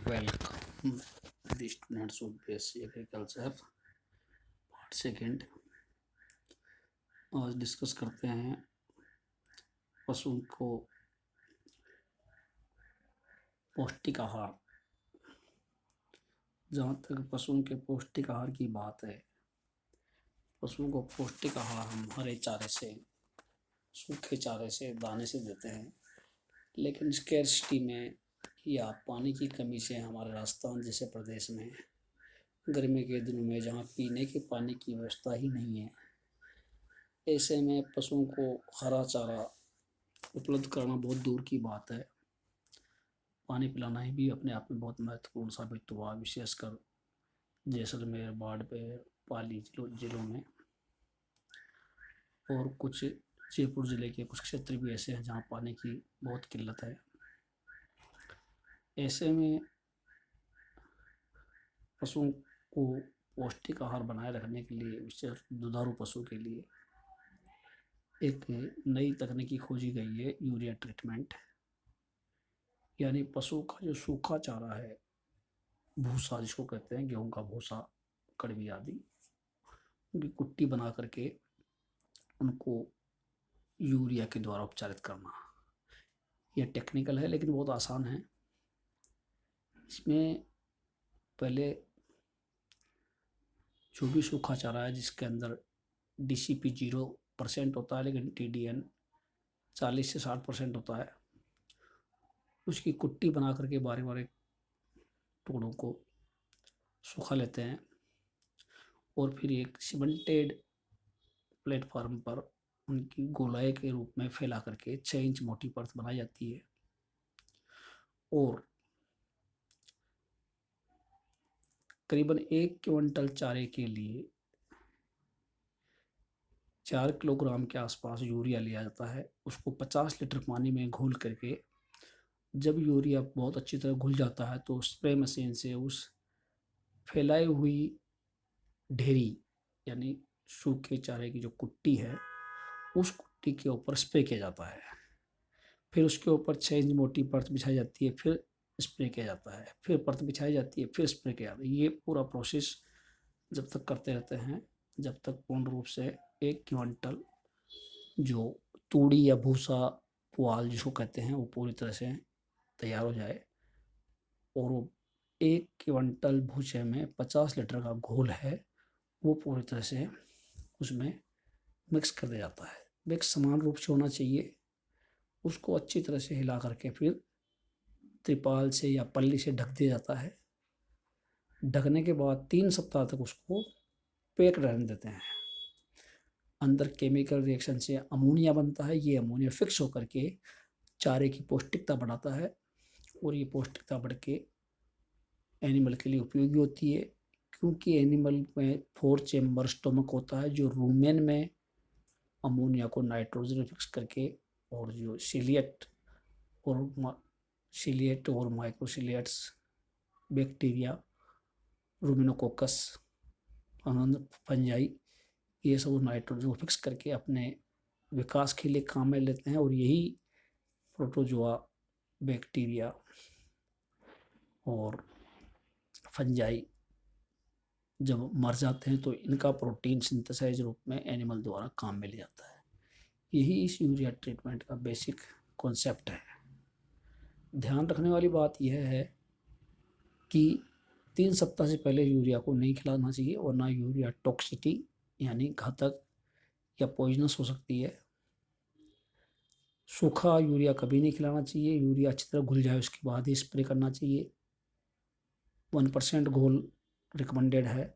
Welcome the students of BSc Agriculture part second. आज discuss करते हैं पशु को पौष्टिक आहार। जहाँ तक पशुओं के पौष्टिक आहार की बात है, पशुओं को पौष्टिक आहार हम हरे चारे से, सूखे चारे से, दाने से देते हैं, लेकिन स्कैर्सिटी में या पानी की कमी से हमारे राजस्थान जैसे प्रदेश में गर्मी के दिनों में जहाँ पीने के पानी की व्यवस्था ही नहीं है, ऐसे में पशुओं को हरा चारा उपलब्ध कराना बहुत दूर की बात है। पानी पिलाना ही भी अपने आप में बहुत महत्वपूर्ण साबित हुआ, विशेषकर जैसलमेर, बाड़मेर, पाली जिलों में, और कुछ जयपुर ज़िले के कुछ क्षेत्र भी ऐसे हैं जहाँ पानी की बहुत किल्लत है। ऐसे में पशुओं को पौष्टिक आहार बनाए रखने के लिए, विशेष दुधारू पशु के लिए एक नई तकनीकी खोजी गई है, यूरिया ट्रीटमेंट। यानी पशु का जो सूखा चारा है, भूसा जिसको कहते हैं, गेहूं का भूसा, कड़वी आदि, उनकी कुट्टी बना करके उनको यूरिया के द्वारा उपचारित करना। यह टेक्निकल है लेकिन बहुत आसान है। इसमें पहले जो भी सूखा चारा है जिसके अंदर DCP 0% होता है लेकिन TDN 40 से 60% होता है, उसकी कुट्टी बना करके बारीक बारीक टुकड़ों को सुखा लेते हैं और फिर एक सीमेंटेड प्लेटफॉर्म पर उनकी गोलाई के रूप में फैला करके 6 इंच मोटी परत बनाई जाती है और करीबन 1 क्विंटल चारे के लिए 4 किलोग्राम के आसपास यूरिया लिया जाता है। उसको 50 लीटर पानी में घोल करके, जब यूरिया बहुत अच्छी तरह घुल जाता है तो स्प्रे मशीन से उस फैलाई हुई ढेरी यानी सूखे चारे की जो कुट्टी है, उस कुट्टी के ऊपर स्प्रे किया जाता है। फिर उसके ऊपर 6 इंच मोटी परत बिछाई जाती है, फिर स्प्रे किया जाता है, फिर परत बिछाई जाती है, फिर स्प्रे किया जाता है। ये पूरा प्रोसेस जब तक करते रहते हैं, जब तक पूर्ण रूप से 1 क्विंटल जो तूड़ी या भूसा, पुआल जिसको कहते हैं, वो पूरी तरह से तैयार हो जाए और वो 1 क्विंटल भूसे में 50 लीटर का घोल है, वो पूरी तरह से उसमें मिक्स कर दिया जाता है। मिक्स समान रूप से होना चाहिए। उसको अच्छी तरह से हिला करके फिर त्रिपाल से या पल्ली से ढक दिया जाता है। ढकने के बाद 3 सप्ताह तक उसको पैक रहने देते हैं। अंदर केमिकल रिएक्शन से अमोनिया बनता है। ये अमोनिया फिक्स होकर के चारे की पौष्टिकता बढ़ाता है और ये पौष्टिकता बढ़ के एनिमल के लिए उपयोगी होती है, क्योंकि एनिमल में 4 चेम्बर स्टोमक होता है जो रूमेन में अमोनिया को नाइट्रोजन फिक्स करके, और जो सिलिएट और माइक्रोसिलिएट्स बैक्टीरिया, रूमिनोकोकस, फंजाई, ये सब नाइट्रोजन को फिक्स करके अपने विकास के लिए काम में लेते हैं। और यही प्रोटोजोआ, बैक्टीरिया और फंजाई जब मर जाते हैं तो इनका प्रोटीन सिंथेसाइज रूप में एनिमल द्वारा काम में लिया जाता है। यही इस यूरिया ट्रीटमेंट का बेसिक कॉन्सेप्ट है। ध्यान रखने वाली बात यह है कि 3 सप्ताह से पहले यूरिया को नहीं खिलाना चाहिए, वरना यूरिया टॉक्सिटी यानी घातक या पॉइजनस हो सकती है। सूखा यूरिया कभी नहीं खिलाना चाहिए। यूरिया अच्छी तरह घुल जाए उसके बाद ही स्प्रे करना चाहिए। 1% घोल रिकमेंडेड है,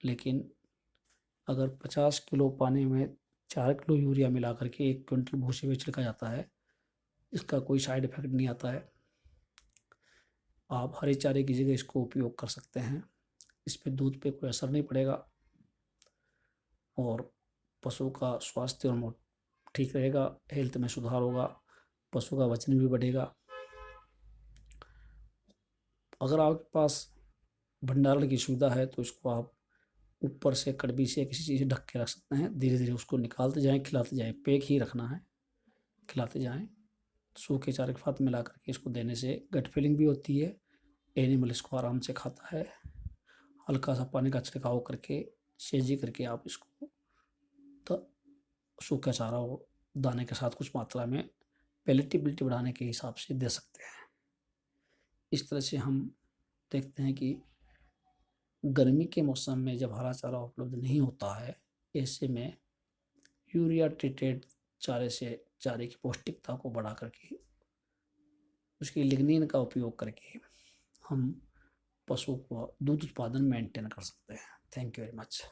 लेकिन अगर 50 किलो पानी में 4 किलो यूरिया मिला करके 1 क्विंटल भूसे में छिड़का जाता है, इसका कोई साइड इफेक्ट नहीं आता है। आप हरे चारे की जगह इसको उपयोग कर सकते हैं। इस पे दूध पे कोई असर नहीं पड़ेगा और पशु का स्वास्थ्य और ठीक रहेगा, हेल्थ में सुधार होगा, पशु का वजन भी बढ़ेगा। अगर आपके पास भंडारण की सुविधा है तो इसको आप ऊपर से कड़बी से किसी चीज़ से ढक के रख सकते हैं। धीरे धीरे उसको निकालते जाएं, खिलाते जाएं। पैक ही रखना है, खिलाते जाएं। सूखे चारे के साथ मिला करके इसको देने से गट फीलिंग भी होती है एनिमल इसको आराम से खाता है। हल्का सा पानी का छिड़काव करके, सेजी करके आप इसको त सूखा चारा और दाने के साथ कुछ मात्रा में पैलेटेबिलिटी बढ़ाने के हिसाब से दे सकते हैं। इस तरह से हम देखते हैं कि गर्मी के मौसम में जब हरा चारा उपलब्ध नहीं होता है, ऐसे में यूरिया ट्रीटेड चारे से चारे की पौष्टिकता को बढ़ा करके उसकी लिग्निन का उपयोग करके हम पशु को दूध उत्पादन मेंटेन कर सकते हैं। Thank you very much.